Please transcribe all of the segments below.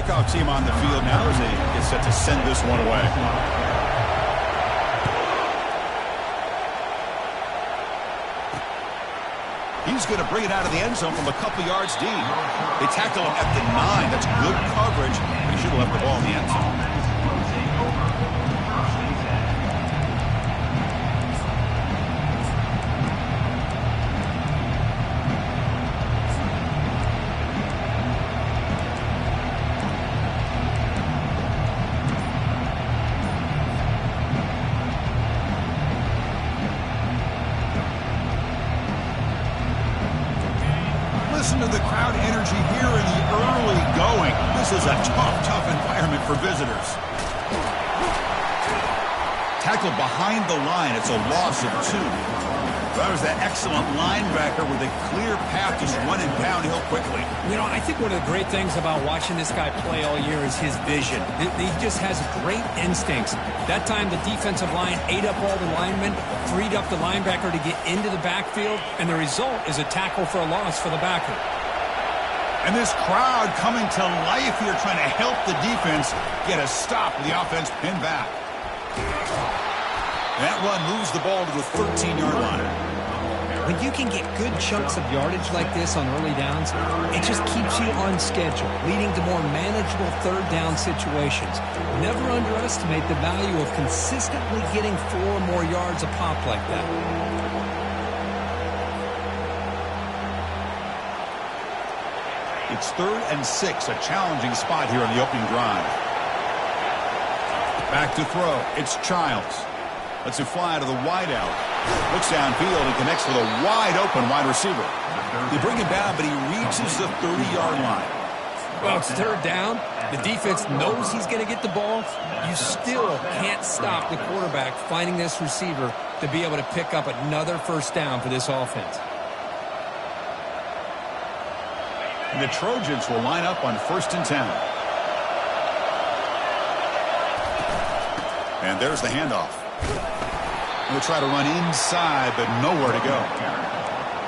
kickoff team on the field now as they get set to send this one away. He's going to bring it out of the end zone from a couple yards deep. They tackle him at the 9. That's good coverage, but he should have left the ball in the end zone. Listen to the crowd energy here in the early going. This is a tough environment for visitors. Tackled behind the line. It's a loss of 2. That was that excellent linebacker with a clear path just running downhill quickly. You know, I think one of the great things about watching this guy play all year is his vision. He just has great instincts. That time the defensive line ate up all the linemen, freed up the linebacker to get into the backfield, and the result is a tackle for a loss for the backer. And this crowd coming to life here trying to help the defense get a stop with the offense pinned back. That run moves the ball to the 13-yard line. When you can get good chunks of yardage like this on early downs, it just keeps you on schedule, leading to more manageable third down situations. Never underestimate the value of consistently getting 4 or more yards a pop like that. It's 3rd and 6, a challenging spot here on the opening drive. Back to throw. It's Childs. Lets it fly to the wide out. Looks downfield and connects with a wide-open wide receiver. They bring him down, but he reaches the 30-yard line. Well, it's 3rd down. The defense knows he's going to get the ball. You still can't stop the quarterback finding this receiver to be able to pick up another 1st down for this offense. And the Trojans will line up on 1st and 10. And there's the handoff. They'll try to run inside, but nowhere to go.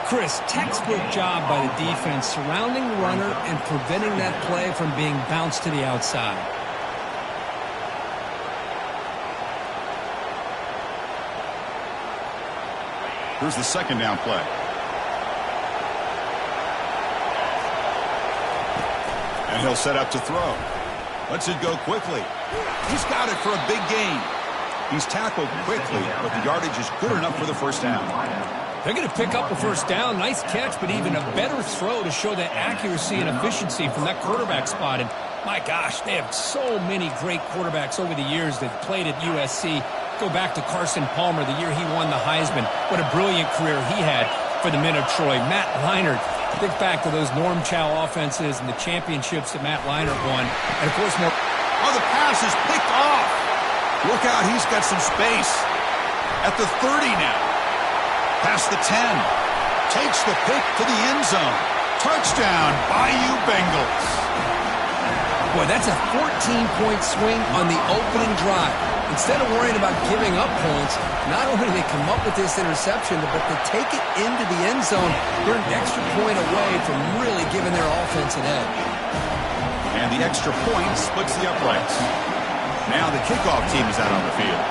Chris, textbook job by the defense surrounding the runner and preventing that play from being bounced to the outside. Here's the 2nd down play. And he'll set up to throw. Lets it go quickly. He's got it for a big gain. He's tackled quickly, but the yardage is good enough for the 1st down. They're going to pick up a 1st down. Nice catch, but even a better throw to show the accuracy and efficiency from that quarterback spot. And my gosh, they have so many great quarterbacks over the years that played at USC. Go back to Carson Palmer, the year he won the Heisman. What a brilliant career he had for the men of Troy. Matt Leinart. Think back to those Norm Chow offenses and the championships that Matt Leinart won. And, of course, more. Oh, the pass is picked off. Look out, he's got some space. At the 30 now. Past the 10. Takes the pick to the end zone. Touchdown, Bayou Bengals. Boy, that's a 14-point swing on the opening drive. Instead of worrying about giving up points, not only do they come up with this interception, but they take it into the end zone. They're an extra point away from really giving their offense an edge. And the extra point splits the uprights. Now the kickoff team is out on the field.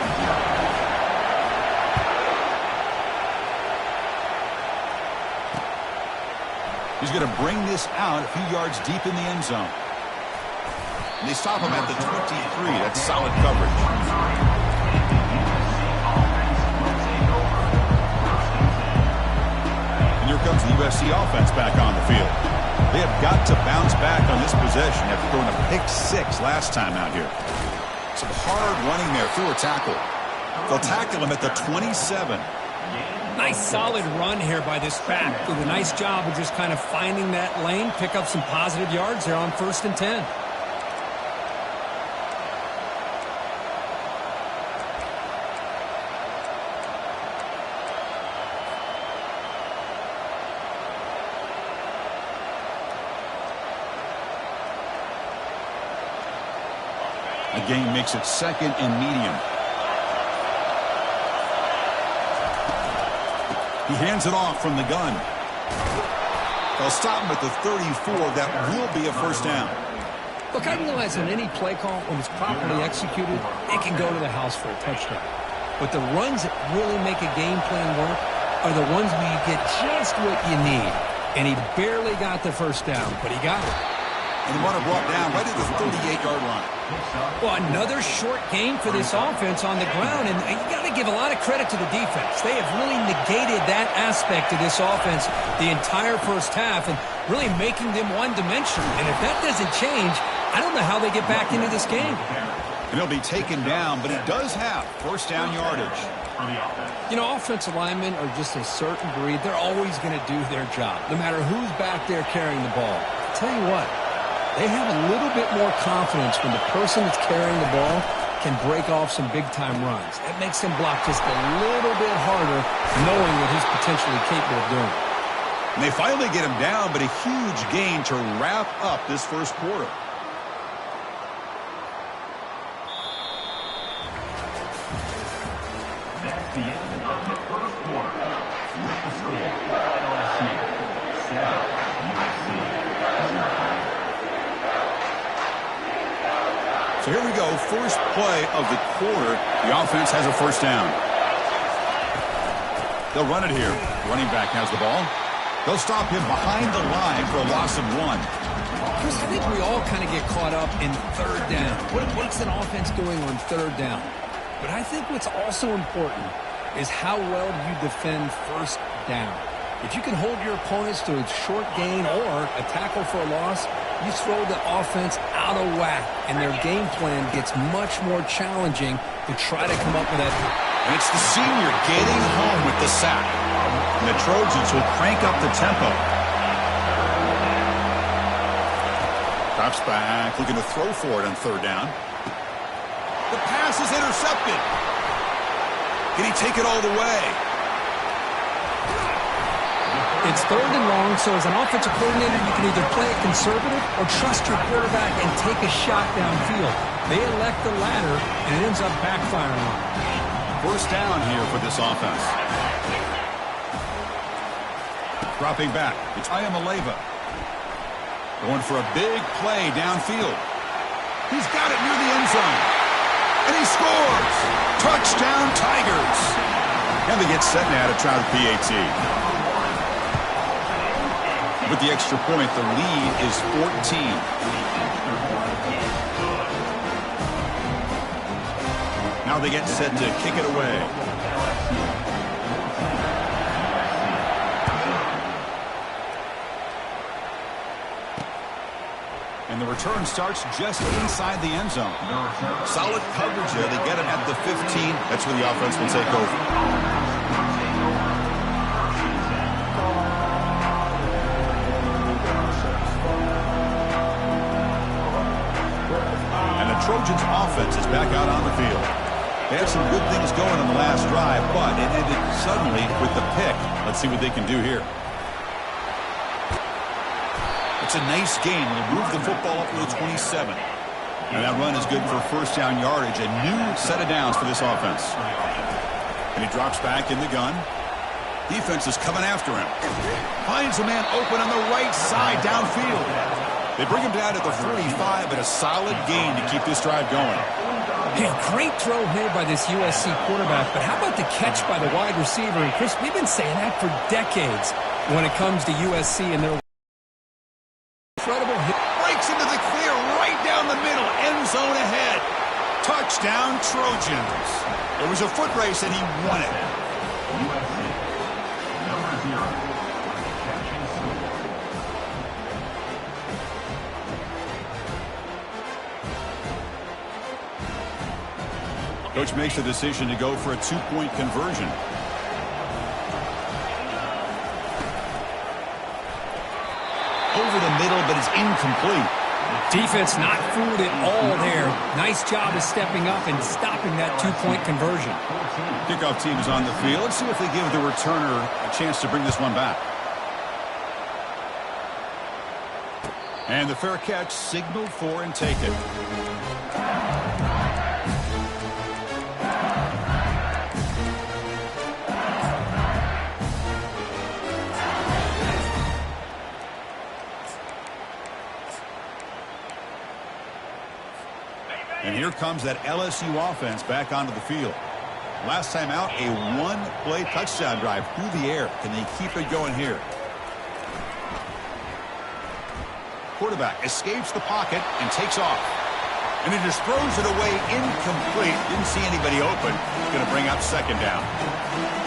He's going to bring this out a few yards deep in the end zone. And they stop him at the 23. That's solid coverage. And here comes the USC offense back on the field. They have got to bounce back on this possession after throwing a pick 6 last time out here. Some hard running there through a tackle. They'll tackle him at the 27. Nice solid run here by this back. Did a nice job of just kind of finding that lane, pick up some positive yards there on 1st and 10. The game makes it 2nd and medium. He hands it off from the gun. They'll stop him at the 34. That will be a 1st down. Look, I realize in any play call, when it's properly executed, it can go to the house for a touchdown. But the runs that really make a game plan work are the ones where you get just what you need. And he barely got the first down, but he got it. And the runner brought down right at the 38-yard line. Well, another short game for this offense on the ground, and you got to give a lot of credit to the defense. They have really negated that aspect of this offense the entire first half and really making them one-dimensional. And if that doesn't change, I don't know how they get back into this game. And he'll be taken down, but he does have first down yardage. You know, offensive linemen are just a certain breed. They're always going to do their job, no matter who's back there carrying the ball. I'll tell you what, they have a little bit more confidence when the person that's carrying the ball can break off some big-time runs. That makes them block just a little bit harder, knowing what he's potentially capable of doing. And they finally get him down, but a huge gain to wrap up this first quarter. That's the end of the first quarter. With the score, LSU 7, USC 9. So here we go, first play of the quarter. The offense has a first down. They'll run it here. Running back has the ball. They'll stop him behind the line for a loss of 1. Chris, I think we all kind of get caught up in third down. What's an offense doing on third down? But I think what's also important is how well you defend first down. If you can hold your opponents to a short gain or a tackle for a loss, you throw the offense out of whack, and their game plan gets much more challenging to try to come up with that. And it's the senior getting home with the sack. And the Trojans will crank up the tempo. Drops back, looking to throw for it on third down. The pass is intercepted. Can he take it all the way? It's third and long, so as an offensive coordinator, you can either play it conservative or trust your quarterback and take a shot downfield. They elect the latter, and it ends up backfiring on them. First down here for this offense. Dropping back, it's Ayamaleva. Going for a big play downfield. He's got it near the end zone. And he scores! Touchdown, Tigers! And they get set now to try the PAT. With the extra point, the lead is 14. Now they get set to kick it away. And the return starts just inside the end zone. Solid coverage there. They get it at the 15. That's where the offense will take over. And the Trojans' offense is back out on the field. They had some good things going on the last drive, but it ended suddenly with the pick. Let's see what they can do here. It's a nice game. They'll move the football up to the 27. And that run is good for first down yardage. A new set of downs for this offense. And he drops back in the gun. Defense is coming after him. Finds a man open on the right side downfield. They bring him down at the 45, but a solid gain to keep this drive going. Hey, great throw here by this USC quarterback, but how about the catch by the wide receiver? And Chris, we've been saying that for decades when it comes to USC and their incredible hit. Breaks into the clear right down the middle. End zone ahead. Touchdown, Trojans. It was a foot race, and he won it. USC, number 0, catching score. Coach makes the decision to go for a two-point conversion. Over the middle, but it's incomplete. Defense not fooled at all there. Nice job of stepping up and stopping that two-point conversion. Kickoff team is on the field. Let's see if they give the returner a chance to bring this one back. And the fair catch signaled for and taken. And here comes that LSU offense back onto the field. Last time out, a one-play touchdown drive through the air. Can they keep it going here? Quarterback escapes the pocket and takes off. And he just throws it away incomplete. Didn't see anybody open. Going to bring up second down.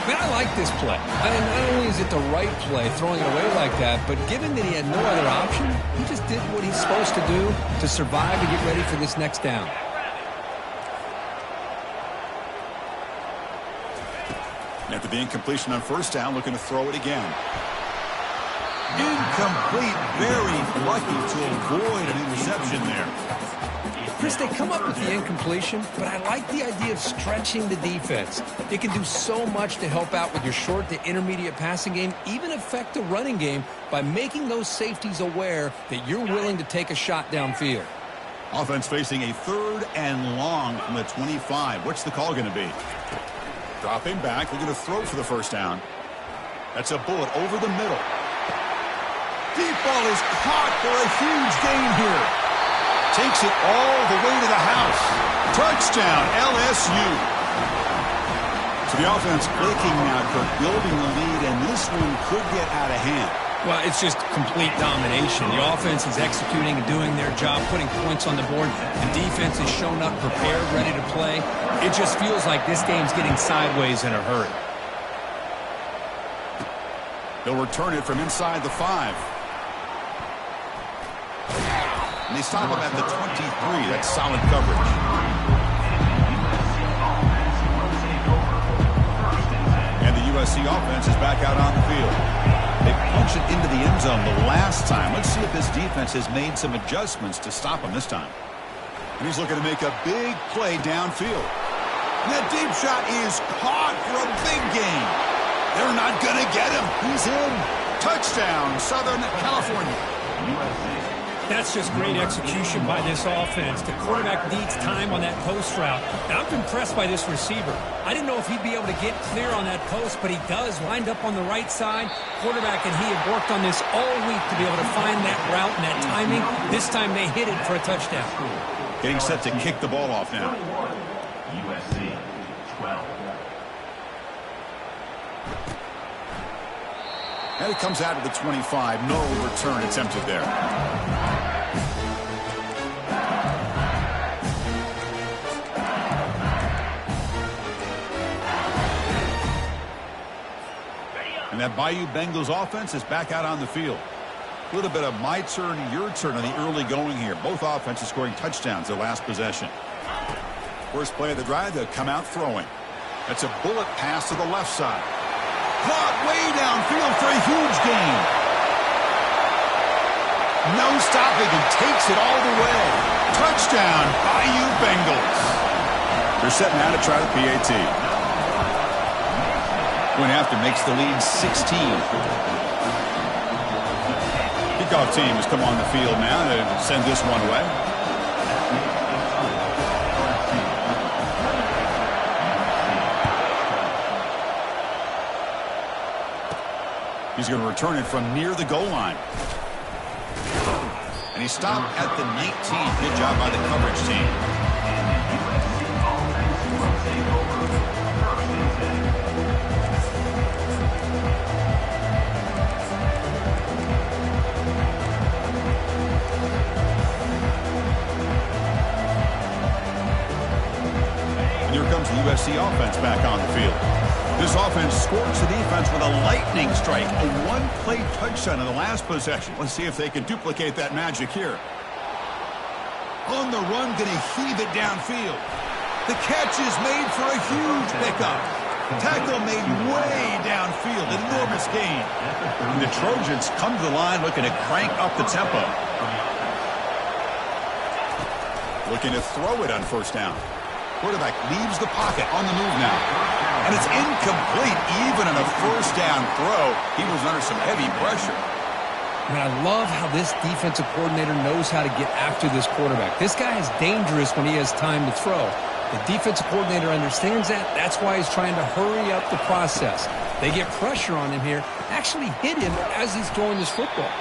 Man, I like this play. Not only is it the right play, throwing it away like that, but given that he had no other option, he just did what he's supposed to do to survive and get ready for this next down. After the incompletion on first down, looking to throw it again. Incomplete. Very lucky to avoid an interception there. Chris, they come up with the incompletion, but I like the idea of stretching the defense. It can do so much to help out with your short to intermediate passing game, even affect the running game by making those safeties aware that you're willing to take a shot downfield. Offense facing a 3rd and long from the 25. What's the call going to be? Dropping back. They're going to throw for the first down. That's a bullet over the middle. Deep ball is caught for a huge gain here. Takes it all the way to the house. Touchdown, LSU. So the offense clicking now, Kirk, building the lead, and this one could get out of hand. Well, it's just complete domination. The offense is executing and doing their job, putting points on the board. The defense is shown up, prepared, ready to play. It just feels like this game's getting sideways in a hurry. They'll return it from inside the 5. And they stop him at the 23. That's solid coverage. And the USC offense is back out on the field. They punched it into the end zone the last time. Let's see if this defense has made some adjustments to stop him this time. And he's looking to make a big play downfield. And that deep shot is caught for a big gain. They're not going to get him. He's in. Touchdown, Southern California. That's just great execution by this offense. The quarterback needs time on that post route. And I'm impressed by this receiver. I didn't know if he'd be able to get clear on that post, but he does. Lined up on the right side. Quarterback and he have worked on this all week to be able to find that route and that timing. This time they hit it for a touchdown. Getting set to kick the ball off now. USC 12. And it comes out of the 25. No return attempted there. And that Bayou Bengals offense is back out on the field. A little bit of my turn, your turn on the early going here. Both offenses scoring touchdowns their last possession. First play of the drive, they'll come out throwing. That's a bullet pass to the left side. Caught way downfield for a huge gain. No stopping and takes it all the way. Touchdown, Bayou Bengals. They're setting out to try the PAT. Point after makes the lead 16. Kickoff team has come on the field now to send this one away. He's going to return it from near the goal line. And he stopped at the 19. Good job by the coverage team. And here comes the USC offense back on the field. This offense scorched the defense with a lightning strike, a one-play touchdown in the last possession. Let's see if they can duplicate that magic here. On the run, going to heave it downfield. The catch is made for a huge pickup. Tackle made way downfield, enormous gain. And the Trojans come to the line looking to crank up the tempo. Looking to throw it on first down. Quarterback leaves the pocket on the move now. And it's incomplete, even on a first down throw. He was under some heavy pressure. And I love how this defensive coordinator knows how to get after this quarterback. This guy is dangerous when he has time to throw. The defensive coordinator understands that. That's why he's trying to hurry up the process. They get pressure on him here, actually hit him as he's throwing this football.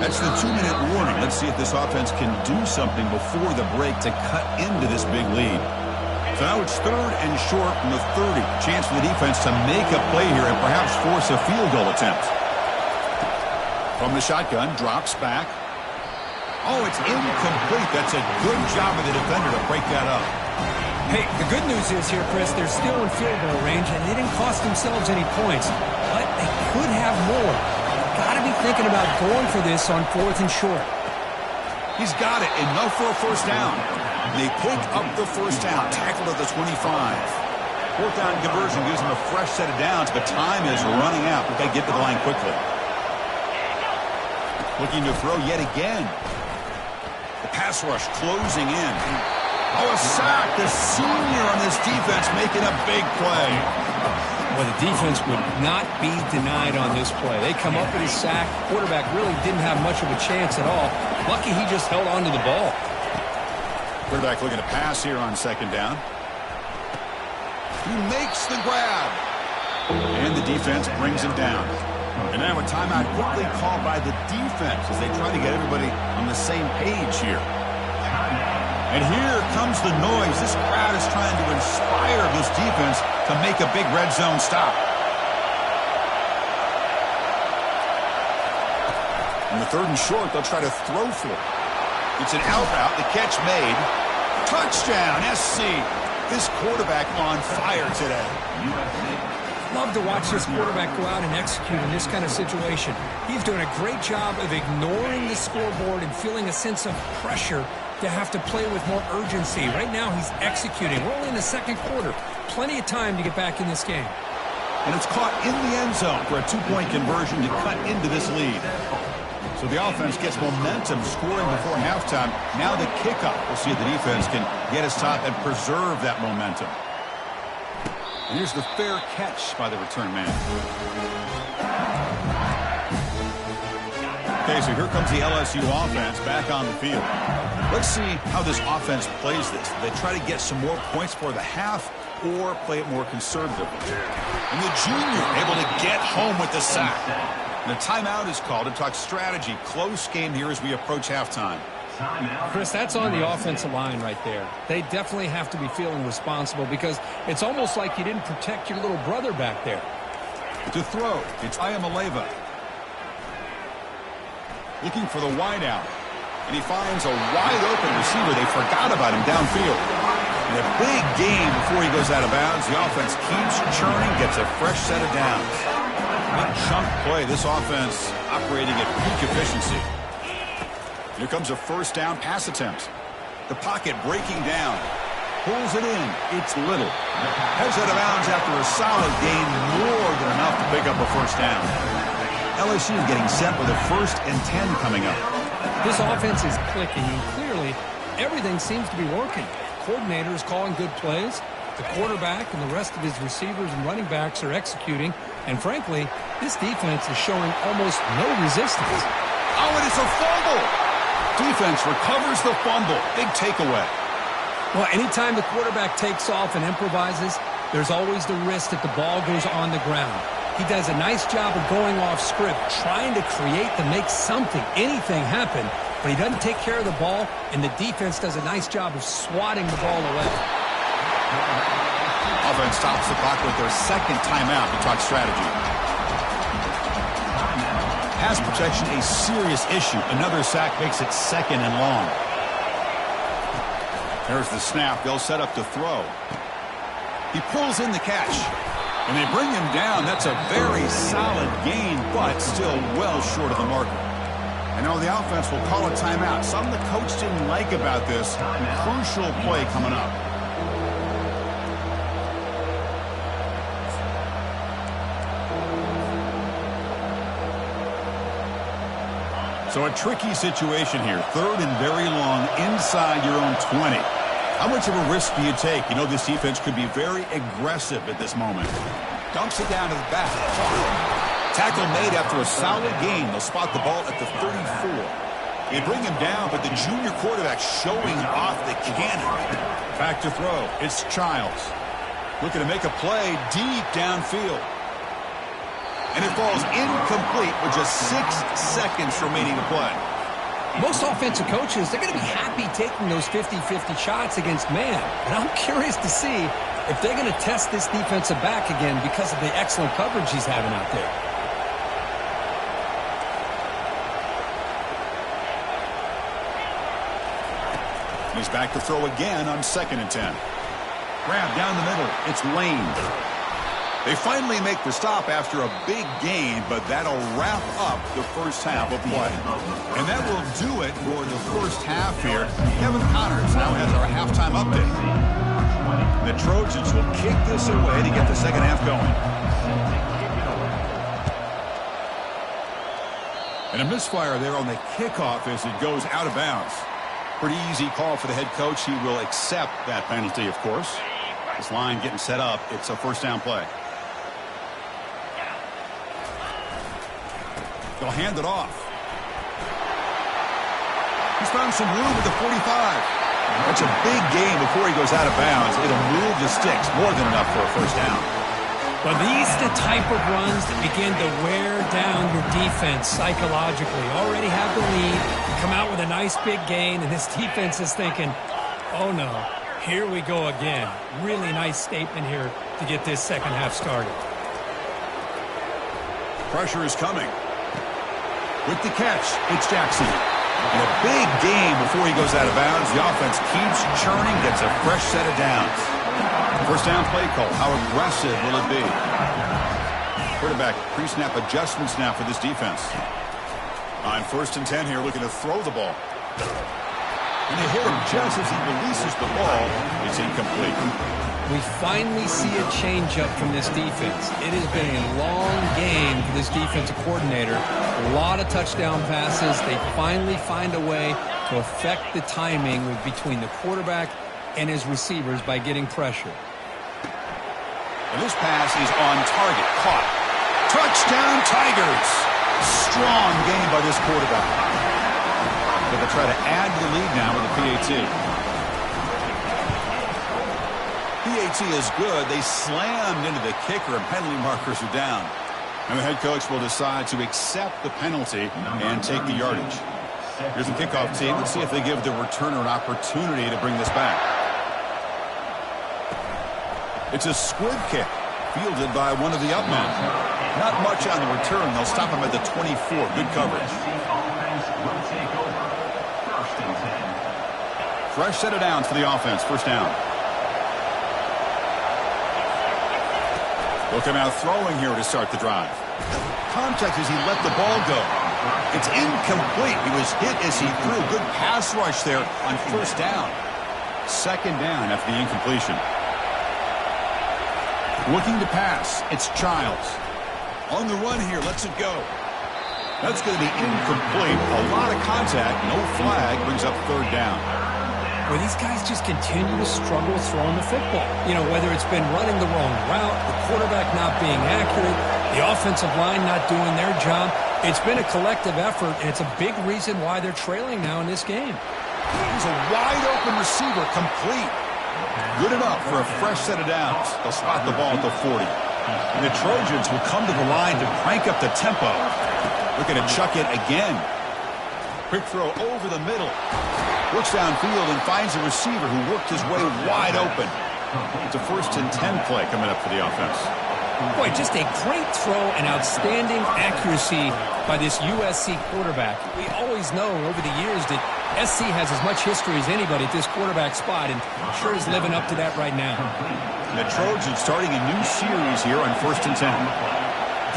That's the 2-minute warning. Let's see if this offense can do something before the break to cut into this big lead. So now it's 3rd and short from the 30. Chance for the defense to make a play here and perhaps force a field goal attempt. From the shotgun, drops back. Oh, it's incomplete. That's a good job of the defender to break that up. Hey, the good news is here, Chris, they're still in field goal range, and they didn't cost themselves any points. But they could have more. Got to be thinking about going for this on 4th and short. He's got it. Enough for a first down. They pick up the first down. Tackled at the 25. 4th down conversion gives them a fresh set of downs, but time is running out. They get to the line quickly. Looking to throw yet again. The pass rush closing in. Oh, a sack. The senior on this defense making a big play. Well, the defense would not be denied on this play. They come up with a sack. Quarterback really didn't have much of a chance at all. Lucky he just held on to the ball. Quarterback looking to pass here on 2nd down. He makes the grab. And the defense brings him down. And now a timeout quickly called by the defense as they try to get everybody on the same page here. And here comes the noise. This crowd is trying to inspire this defense to make a big red zone stop. On the 3rd and short, they'll try to throw for it. It's an out route. The catch made. Touchdown, SC. This quarterback on fire today. Love to watch this quarterback go out and execute in this kind of situation. He's doing a great job of ignoring the scoreboard and feeling a sense of pressure to have to play with more urgency. Right now, he's executing. We're only in the 2nd quarter. Plenty of time to get back in this game. And it's caught in the end zone for a 2-point conversion to cut into this lead. So the offense gets momentum scoring before halftime. Now the kickoff. We'll see if the defense can get his top and preserve that momentum. And here's the fair catch by the return man. Okay, so here comes the LSU offense back on the field. Let's see how this offense plays this. They try to get some more points for the half or play it more conservatively. And the junior able to get home with the sack. And a timeout is called to talk strategy. Close game here as we approach halftime. Chris, that's on the offensive line right there. They definitely have to be feeling responsible because it's almost like you didn't protect your little brother back there. To throw, it's Iamaleava. Looking for the wide out. And he finds a wide open receiver. They forgot about him downfield. And a big game before he goes out of bounds. The offense keeps churning, gets a fresh set of downs. Big chunk play. This offense operating at peak efficiency. Here comes a first down pass attempt. The pocket breaking down. Pulls it in. It's Little. Heads out of bounds after a solid gain, more than enough to pick up a first down. LSU getting set with a 1st and 10 coming up. This offense is clicking, and clearly everything seems to be working. Coordinator is calling good plays. The quarterback and the rest of his receivers and running backs are executing. And frankly, this defense is showing almost no resistance. Oh, and it's a fumble. Defense recovers the fumble. Big takeaway. Well, anytime the quarterback takes off and improvises, there's always the risk that the ball goes on the ground. He does a nice job of going off script, trying to create to make something, anything happen, but he doesn't take care of the ball, and the defense does a nice job of swatting the ball away. Offense stops the clock with their 2nd timeout to talk strategy. Pass protection a serious issue. Another sack makes it 2nd and long. There's the snap. They'll set up to throw. He pulls in the catch. And they bring him down. That's a very solid gain, but still well short of the marker. And now the offense will call a timeout. Something the coach didn't like about this. Crucial play coming up. So a tricky situation here. 3rd and very long inside your own 20. How much of a risk do you take? You know this defense could be very aggressive at this moment. Dumps it down to the back. Tackle made after a solid gain. They'll spot the ball at the 34. They bring him down, but the junior quarterback showing off the cannon. Back to throw. It's Childs. Looking to make a play deep downfield. And it falls incomplete with just 6 seconds remaining to play. Most offensive coaches, they're going to be happy taking those 50-50 shots against man. And I'm curious to see if they're going to test this defensive back again because of the excellent coverage he's having out there. He's back to throw again on 2nd and 10. Grab down the middle. It's Lane. They finally make the stop after a big gain, but that'll wrap up the first half of play. And that will do it for the first half here. Kevin Connors now has our halftime update. The Trojans will kick this away to get the second half going. And a misfire there on the kickoff as it goes out of bounds. Pretty easy call for the head coach. He will accept that penalty, of course. This line getting set up. It's a first down play. They'll hand it off. He's found some room at the 45. That's a big gain before he goes out of bounds. It'll move the sticks. More than enough for a first down. Well, these are the type of runs that begin to wear down your defense psychologically. Already have the lead. You come out with a nice big gain, and this defense is thinking, oh no, here we go again. Really nice statement here to get this second half started. Pressure is coming. With the catch, it's Jackson. And a big gain before he goes out of bounds. The offense keeps churning, gets a fresh set of downs. First down play call. How aggressive will it be? Quarterback pre-snap adjustments now for this defense. On 1st and 10 here, looking to throw the ball. And they hit him just as he releases the ball. It's incomplete. We finally see a change-up from this defense. It has been a long game for this defensive coordinator. A lot of touchdown passes. They finally find a way to affect the timing between the quarterback and his receivers by getting pressure. And this pass is on target. Caught. Touchdown, Tigers. Strong game by this quarterback. But they try to add to the lead now with the PAT. PAT is good. They slammed into the kicker, and penalty markers are down. And the head coach will decide to accept the penalty and take the yardage. Here's the kickoff team. Let's see if they give the returner an opportunity to bring this back. It's a squib kick, fielded by one of the up men. Not much on the return. They'll stop him at the 24. Good coverage. Fresh set of downs for the offense. First down. They'll come out throwing here to start the drive. Contact as he let the ball go. It's incomplete. He was hit as he threw. Good pass rush there on first down. Second down after the incompletion. Looking to pass. It's Childs. On the run here. Lets it go. That's going to be incomplete. A lot of contact. No flag. Brings up third down. Well, these guys just continue to struggle throwing the football. You know, whether it's been running the wrong route, the quarterback not being accurate, the offensive line not doing their job. It's been a collective effort, and it's a big reason why they're trailing now in this game. Here's a wide-open receiver, complete. Good enough for a fresh set of downs. They'll spot the ball at the 40. And the Trojans will come to the line to crank up the tempo. Looking to chuck it again. Quick throw over the middle. Looks downfield and finds a receiver who worked his way wide open. It's a 1st and 10 play coming up for the offense. Boy, just a great throw and outstanding accuracy by this USC quarterback. We always know over the years that SC has as much history as anybody at this quarterback spot, and sure is living up to that right now. The Trojans starting a new series here on 1st and 10.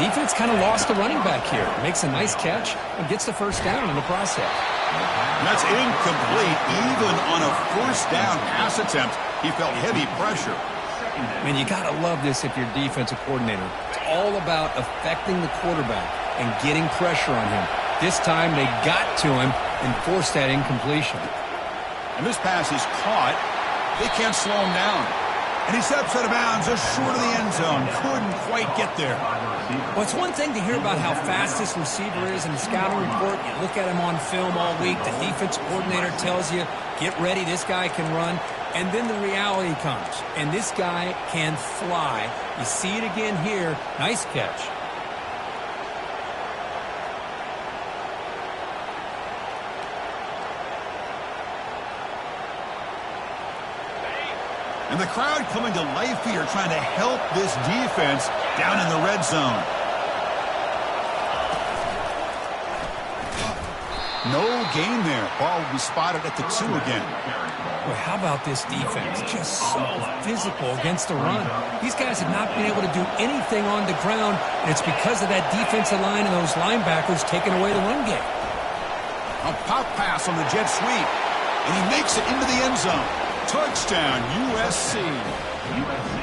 Defense kind of lost the running back here. Makes a nice catch and gets the first down in the process. That's incomplete. Even on a first down pass attempt, he felt heavy pressure. Man, you got to love this if you're a defensive coordinator. It's all about affecting the quarterback and getting pressure on him. This time they got to him and forced that incompletion. And this pass is caught. They can't slow him down. And he steps out of bounds just short of the end zone. Couldn't quite get there. Well, it's one thing to hear about how fast this receiver is in the scouting report. You look at him on film all week. The defense coordinator tells you, get ready, this guy can run. And then the reality comes. And this guy can fly. You see it again here. Nice catch. And the crowd coming to life here, trying to help this defense down in the red zone. No gain there. Ball will be spotted at the 2 again. Boy, how about this defense? Just so physical against the run. These guys have not been able to do anything on the ground, and it's because of that defensive line and those linebackers taking away the run game. A pop pass on the jet sweep, and he makes it into the end zone. Touchdown, USC. USC,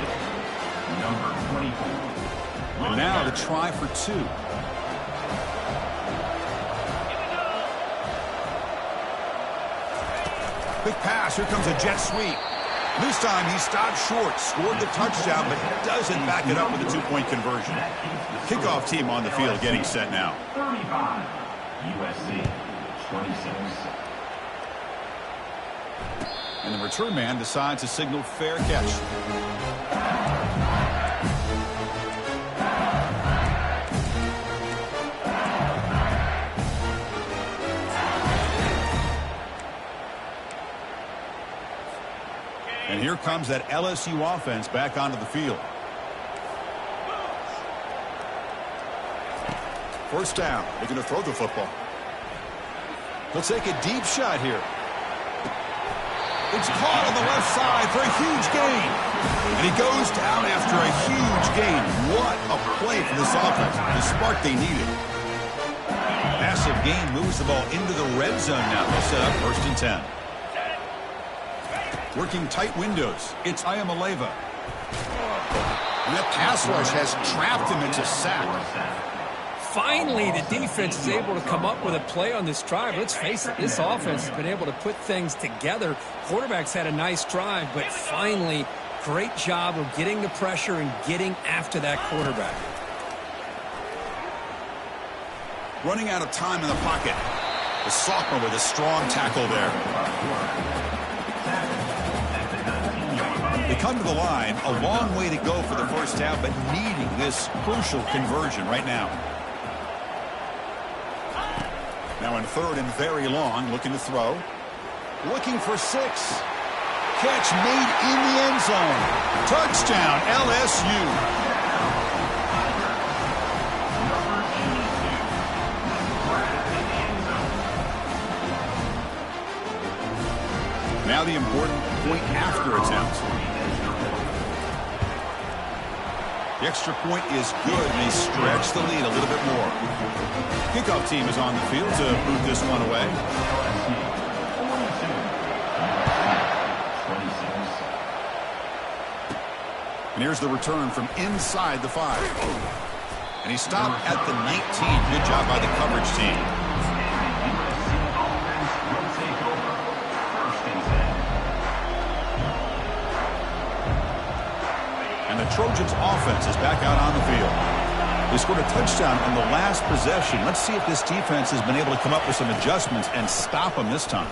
number 24. And now the try for 2. Quick pass. Here comes a jet sweep. This time he stopped short, scored the touchdown, but doesn't back it up with a 2-point conversion. Kickoff team on the field getting set now. 35. USC, 26. And the return man decides to signal fair catch. And here comes that LSU offense back onto the field. First down. They're going to throw the football. They'll take a deep shot here. It's caught on the left side for a huge gain. And he goes down after a huge gain. What a play for this offense. The spark they needed. Massive gain moves the ball into the red zone now. They'll set up 1st and 10. Working tight windows. It's Ayamaleva. And that pass rush has trapped him into sack. Finally, the defense is able to come up with a play on this drive. Let's face it, this offense has been able to put things together. Quarterback's had a nice drive, but finally, great job of getting the pressure and getting after that quarterback. Running out of time in the pocket. The sophomore with a strong tackle there. They come to the line, a long way to go for the first down, but needing this crucial conversion right now. Now in 3rd and very long, looking to throw. Looking for 6. Catch made in the end zone. Touchdown, LSU. Now the important point after attempt. The extra point is good, and they stretch the lead a little bit more. Kickoff team is on the field to boot this one away. And here's the return from inside the 5. And he stopped at the 19. Good job by the coverage team. And the Trojans offense is back out on the field. They scored a touchdown on the last possession. Let's see if this defense has been able to come up with some adjustments and stop them this time.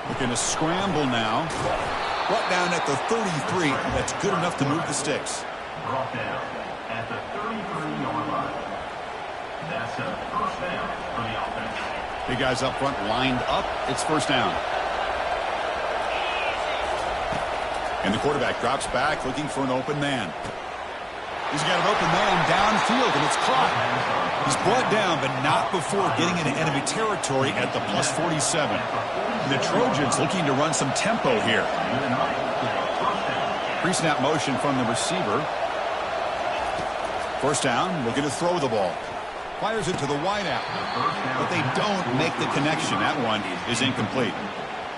Looking to scramble now. Brought down at the 33. That's good enough to move the sticks. Brought down at the 33-yard line. That's a first down for the offense. Big guys up front lined up. It's first down. And the quarterback drops back looking for an open man. He's got an open man downfield, and it's caught. He's brought down, but not before getting into enemy territory at the +47. And the Trojans looking to run some tempo here. Pre-snap motion from the receiver. First down, looking to throw the ball. Fires it to the wideout, but they don't make the connection. That one is incomplete.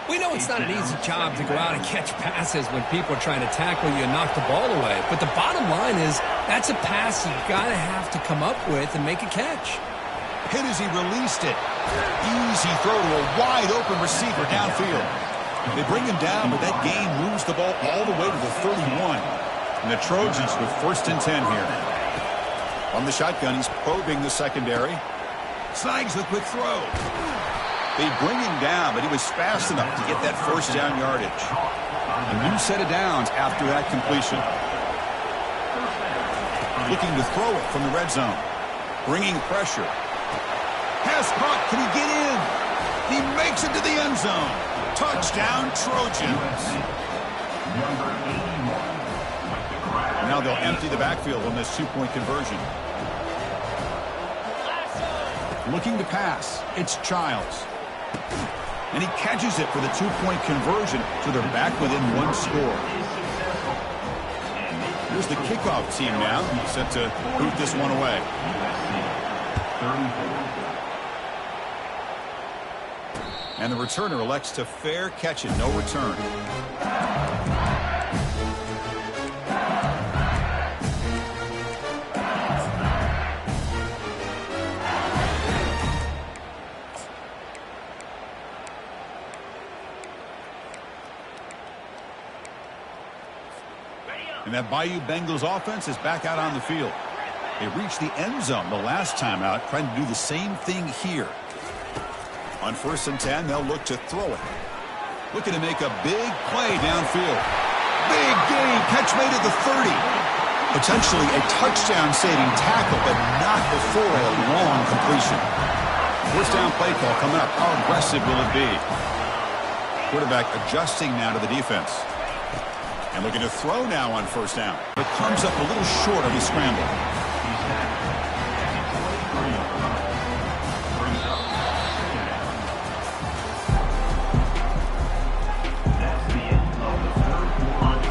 We know it's not an easy job to go out and catch passes when people are trying to tackle you and knock the ball away. But the bottom line is that's a pass you've got to have to come up with and make a catch. Hit as he released it. Easy throw to a wide-open receiver downfield. They bring him down, but that gain moves the ball all the way to the 31. And the Trojans with 1st and 10 here. On the shotgun, he's probing the secondary. Snags the quick throw. They bring him down, but he was fast enough to get that first down yardage. A new set of downs after that completion. Looking to throw it from the red zone. Bringing pressure. Pass caught. Can he get in? He makes it to the end zone. Touchdown, Trojans. Number 81. Now they'll empty the backfield on this two-point conversion. Looking to pass. It's Childs. And he catches it for the two-point conversion, so they're back within one score. Here's the kickoff team now, set to boot this one away. And the returner elects to fair catch it, no return. And that Bayou Bengals offense is back out on the field. They reached the end zone the last time out, trying to do the same thing here. On 1st and 10, they'll look to throw it. Looking to make a big play downfield. Big gain, catch made at the 30. Potentially a touchdown-saving tackle, but not before a long completion. First down play call coming up. How aggressive will it be? Quarterback adjusting now to the defense. And looking to throw now on 1st down. But comes up a little short of the scramble.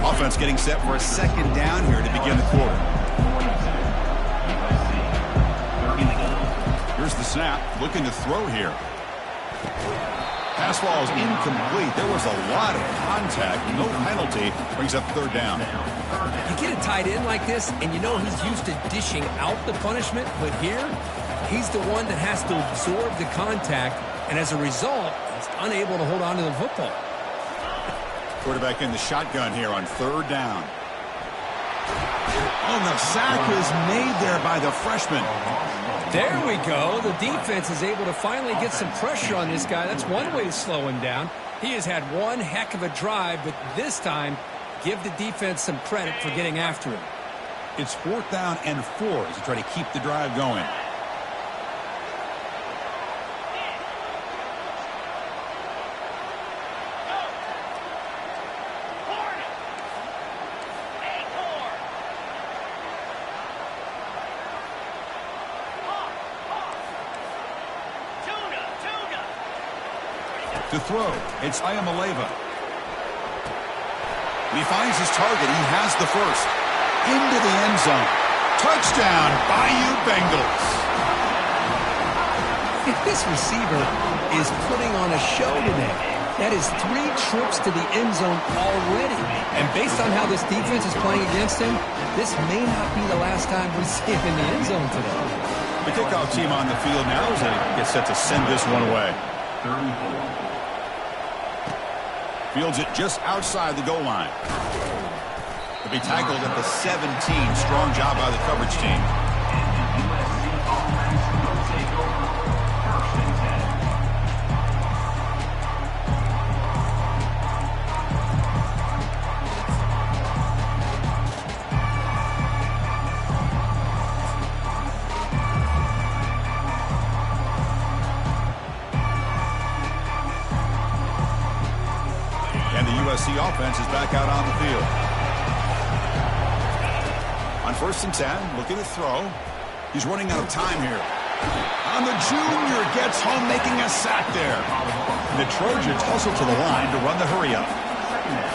Offense getting set for a 2nd down here to begin the quarter. Here's the snap. Looking to throw here. Pass ball is incomplete. There was a lot of contact. No penalty. Brings up 3rd down. You get a tight end like this, and you know he's used to dishing out the punishment, but here, he's the one that has to absorb the contact, and as a result, he's unable to hold on to the football. Quarterback in the shotgun here on 3rd down. Oh, the sack is made there by the freshman. There we go. The defense is able to finally get some pressure on this guy. That's one way to slow him down. He has had one heck of a drive, but this time, give the defense some credit for getting after him. It's 4th down and 4 as they try to keep the drive going. To throw, it's Ayamaleva. He finds his target. He has the first. Into the end zone. Touchdown, Bayou Bengals. This receiver is putting on a show today. That is 3 trips to the end zone already. And based on how this defense is playing against him, this may not be the last time we see him in the end zone today. The kickoff team on the field now as they get set to send this one away. 34. Fields it just outside the goal line. To be tackled at the 17. Strong job by the coverage team. USC offense is back out on the field. On 1st and 10, looking to throw. He's running out of time here. And the junior gets home, making a sack there. And the Trojans hustle to the line to run the hurry up.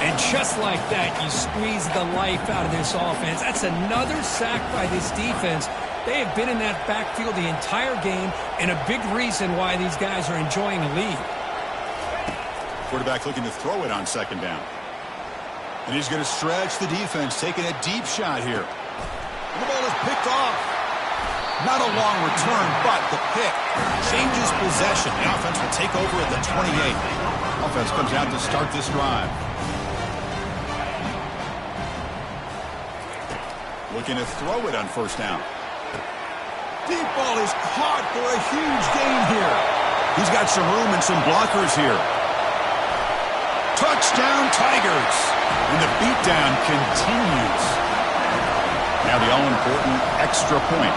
And just like that, you squeeze the life out of this offense. That's another sack by this defense. They have been in that backfield the entire game, and a big reason why these guys are enjoying a lead. Quarterback looking to throw it on 2nd down. And he's going to stretch the defense, taking a deep shot here. The ball is picked off. Not a long return, but the pick changes possession. The offense will take over at the 28. Offense comes out to start this drive. Looking to throw it on 1st down. Deep ball is caught for a huge gain here. He's got some room and some blockers here. Touchdown, Tigers. And the beatdown continues. Now the all-important extra point.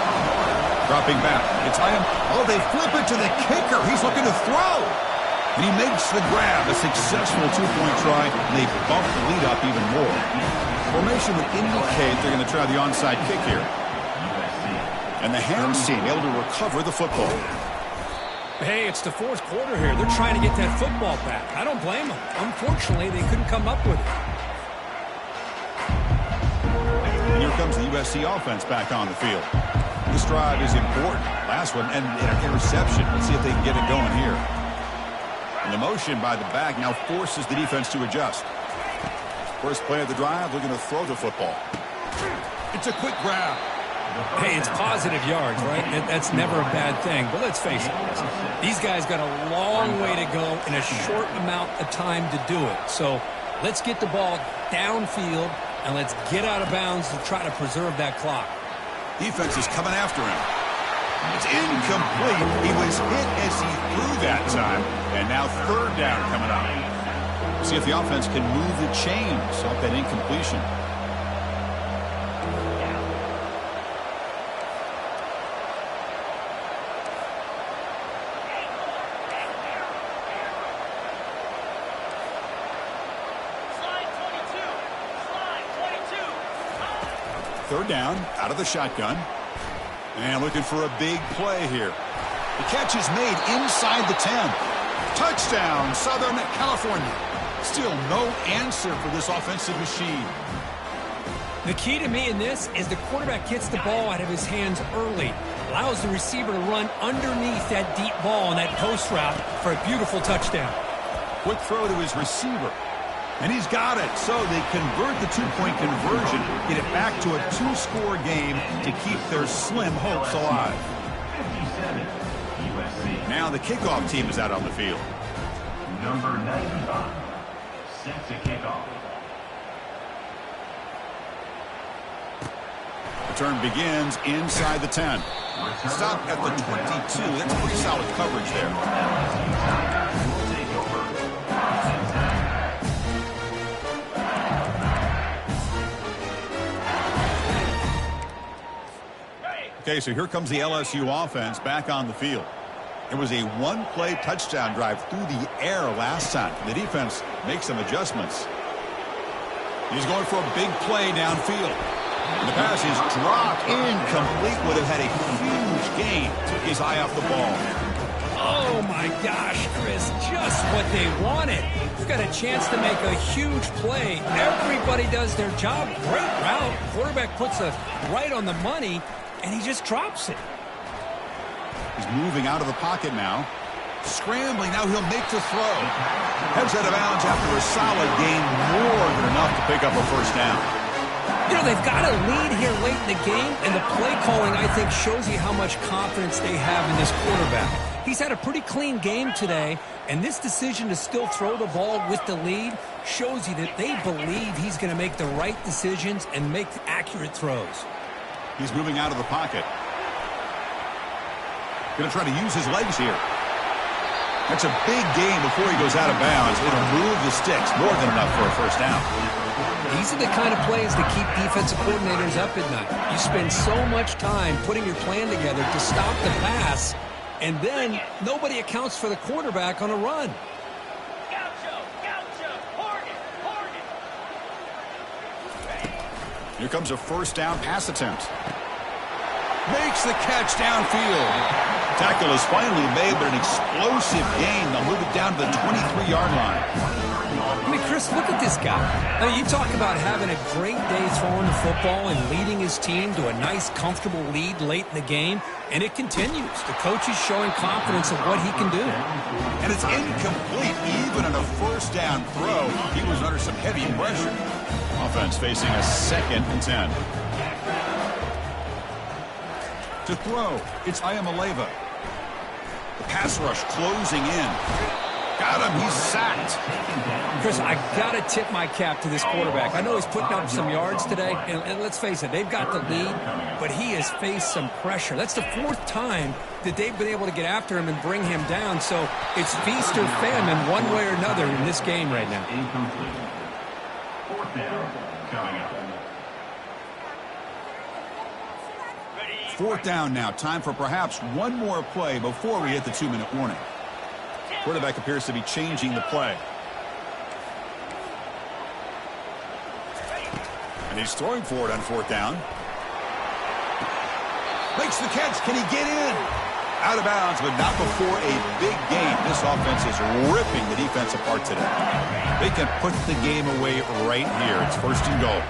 Dropping back. It's Ian. Oh, they flip it to the kicker. He's looking to throw. And he makes the grab, a successful two-point try, and they bump the lead up even more. Formation would indicate they're going to try the onside kick here. And the Hams team able to recover the football. Hey, it's the fourth quarter here. They're trying to get that football back. I don't blame them. Unfortunately, they couldn't come up with it. And here comes the USC offense back on the field. This drive is important. Last one, and an interception. Let's see if they can get it going here. And the motion by the back now forces the defense to adjust. First play of the drive, looking to throw the football. It's a quick grab. Hey, it's positive yards, right? That's never a bad thing. But let's face it, these guys got a long way to go in a short amount of time to do it. So let's get the ball downfield, and let's get out of bounds to try to preserve that clock. Defense is coming after him. It's incomplete. He was hit as he threw that time. And now third down coming up. See if the offense can move the chains off that incompletion. Third down, out of the shotgun. And looking for a big play here. The catch is made inside the 10. Touchdown, Southern California. Still no answer for this offensive machine. The key to me in this is the quarterback gets the ball out of his hands early. Allows the receiver to run underneath that deep ball on that post route for a beautiful touchdown. Quick throw to his receiver. And he's got it. So they convert the two-point conversion, get it back to a two-score game to keep their slim hopes alive. 57, USC. Now the kickoff team is out on the field. Number 95, set to kick off. Return begins inside the 10. Stop at the 22. That's pretty solid coverage there. Will take over. Okay, so here comes the LSU offense back on the field. It was a one-play touchdown drive through the air last time. The defense makes some adjustments. He's going for a big play downfield. And the pass is dropped incomplete. Would have had a huge gain. Took his eye off the ball. Oh, my gosh, Chris, just what they wanted. You've got a chance to make a huge play. Everybody does their job. Great route. Quarterback puts it right on the money, and he just drops it. He's moving out of the pocket now. Scrambling. Now he'll make the throw. Heads out of bounds after a solid gain. More than enough to pick up a first down. You know, they've got a lead here late in the game, and the play calling, I think, shows you how much confidence they have in this quarterback. He's had a pretty clean game today, and this decision to still throw the ball with the lead shows you that they believe he's going to make the right decisions and make accurate throws. He's moving out of the pocket. Going to try to use his legs here. That's a big gain before he goes out of bounds. It'll move the sticks. More than enough for a first down. These are the kind of plays that keep defensive coordinators up at night. You spend so much time putting your plan together to stop the pass, and then nobody accounts for the quarterback on a run. Here comes a first down pass attempt. Makes the catch downfield. Tackle is finally made, but an explosive gain. They'll move it down to the 23-yard line. I mean, Chris, look at this guy. I mean, you talk about having a great day throwing the football and leading his team to a nice, comfortable lead late in the game, and it continues. The coach is showing confidence of what he can do. And it's incomplete. Even on a first down throw, he was under some heavy pressure. Offense facing a 2nd and 10. To throw, it's Iamaleava. The pass rush closing in. Got him. He's sacked. Chris, I got to tip my cap to this quarterback. I know he's putting up some yards today, and let's face it, they've got the lead, but he has faced some pressure. That's the 4th time that they've been able to get after him and bring him down, so it's feast or famine one way or another in this game right now. Incomplete. 4th down coming up. 4th down now. Time for perhaps one more play before we hit the 2-minute warning. Quarterback appears to be changing the play. And he's throwing for it on 4th down. Makes the catch. Can he get in? Out of bounds, but not before a big game. This offense is ripping the defense apart today. They can put the game away right here. It's 1st and goal.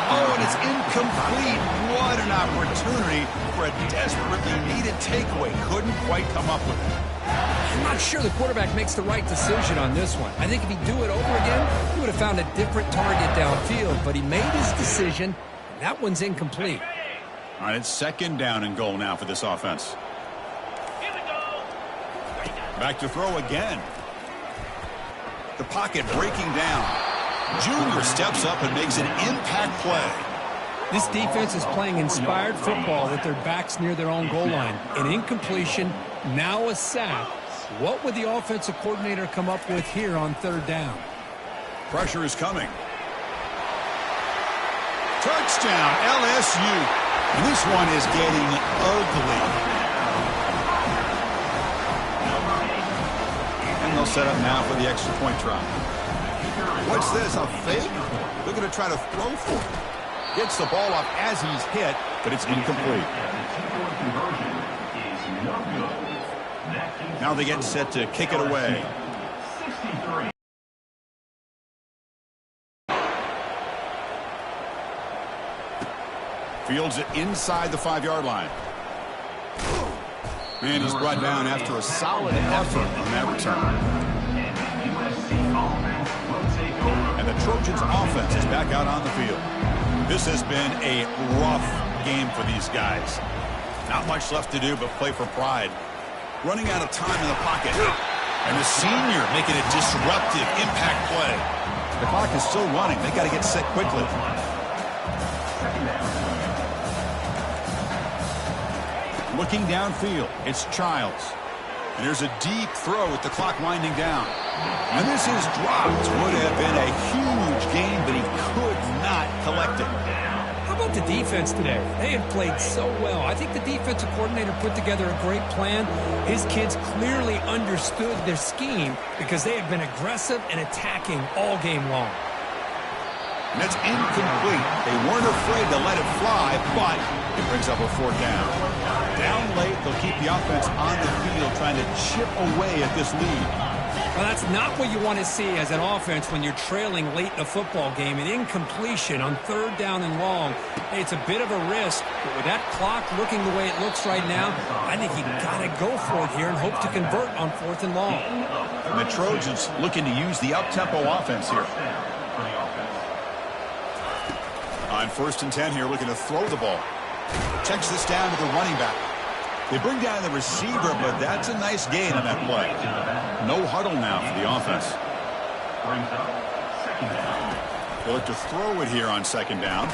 Oh, and it's incomplete. What an opportunity for a desperately needed takeaway. Couldn't quite come up with it. I'm not sure the quarterback makes the right decision on this one. I think if he'd do it over again, he would have found a different target downfield, but he made his decision, and that one's incomplete. All right, it's 2nd down and goal now for this offense. Back to throw again. The pocket breaking down. Junior steps up and makes an impact play. This defense is playing inspired football with their backs near their own goal line. An incompletion, now a sack. What would the offensive coordinator come up with here on 3rd down? Pressure is coming. Touchdown, LSU. And this one is getting ugly. And they'll set up now for the extra point try. What's this, a fake? They're going to try to throw for it. Gets the ball off as he's hit, but it's incomplete. Now they get set to kick it away. Fields it inside the 5-yard line. And he's brought down after a solid effort on that return. And the Trojans offense is back out on the field. This has been a rough game for these guys. Not much left to do but play for pride. Running out of time in the pocket. And the senior making a disruptive impact play. The clock is still running. They got to get set quickly. Looking downfield, it's Childs. And there's a deep throw with the clock winding down. And this is dropped. Would have been a huge game, but he could not collect it. How about the defense today? They have played so well. I think the defensive coordinator put together a great plan. His kids clearly understood their scheme because they have been aggressive and attacking all game long. And it's incomplete. They weren't afraid to let it fly, but it brings up a 4th down. Down late, they'll keep the offense on the field trying to chip away at this lead. Well, that's not what you want to see as an offense when you're trailing late in a football game. An incompletion on 3rd down and long. Hey, it's a bit of a risk, but with that clock looking the way it looks right now, I think you got to go for it here and hope to convert on 4th and long. And the Trojans looking to use the up-tempo offense here. On 1st and 10 here, looking to throw the ball. Checks this down to the running back. They bring down the receiver, but that's a nice gain on that play. No huddle now for the offense. They'll look to throw it here on 2nd down.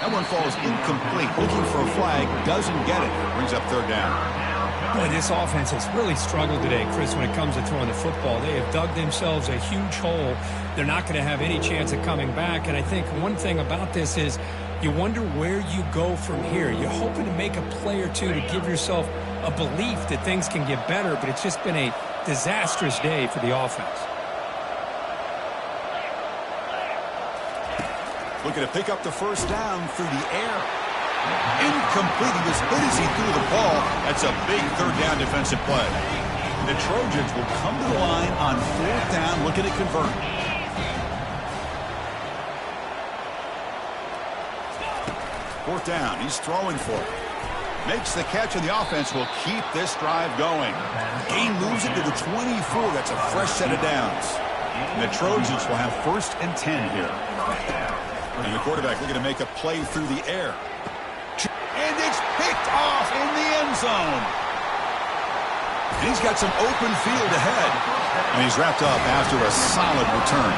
That one falls incomplete. Looking for a flag, doesn't get it. Brings up 3rd down. Boy, this offense has really struggled today, Chris, when it comes to throwing the football. They have dug themselves a huge hole. They're not going to have any chance of coming back. And I think one thing about this is you wonder where you go from here. You're hoping to make a play or two to give yourself a belief that things can get better, but it's just been a disastrous day for the offense. Looking to pick up the 1st down through the air. Incomplete. He was hit as he threw the ball. That's a big 3rd down defensive play. The Trojans will come to the line on 4th down, looking to convert. Fourth down. He's throwing for it. Makes the catch, and the offense will keep this drive going. Gain moves it to the 24. That's a fresh set of downs. And the Trojans will have 1st and 10 here. And the quarterback looking to make a play through the air. And it's picked off in the end zone. And he's got some open field ahead. And he's wrapped up after a solid return.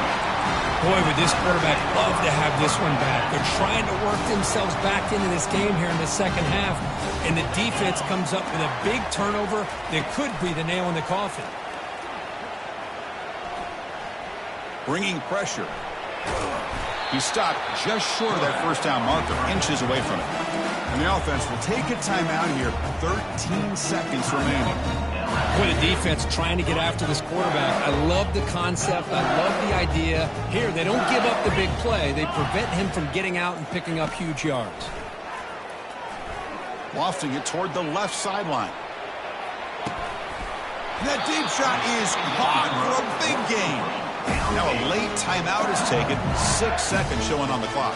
Boy, would this quarterback love to have this one back. They're trying to work themselves back into this game here in the 2nd half. And the defense comes up with a big turnover that could be the nail in the coffin. Bringing pressure. He stopped just short of that 1st down marker, inches away from it. And the offense will take a timeout here. 13 seconds remaining. Boy, the defense trying to get after this quarterback. I love the concept. I love the idea. Here, they don't give up the big play. They prevent him from getting out and picking up huge yards. Lofting it toward the left sideline. That deep shot is caught for a big gain. Now a late timeout is taken. 6 seconds showing on the clock.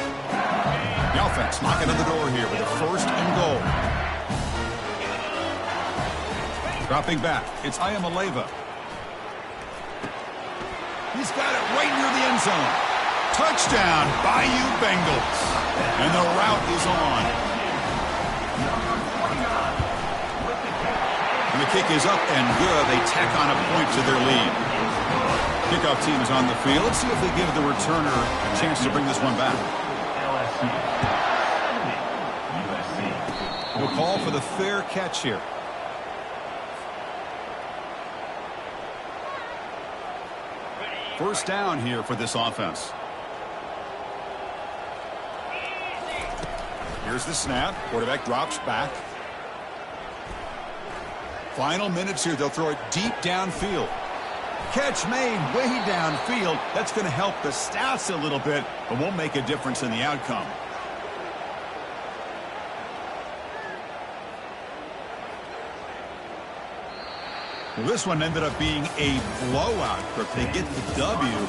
The offense knocking on the door here with a first and goal. Dropping back, it's Ayamaleva. He's got it right near the end zone. Touchdown, Bayou Bengals. And the route is on. And the kick is up and good. They tack on a point to their lead. Kickoff team is on the field. Let's see if they give the returner a chance to bring this one back. We'll call for the fair catch here. First down here for this offense. Here's the snap. Quarterback drops back. Final minutes here. They'll throw it deep downfield. Catch made way downfield. That's going to help the stats a little bit, but won't make a difference in the outcome. Well, this one ended up being a blowout, but they get the W.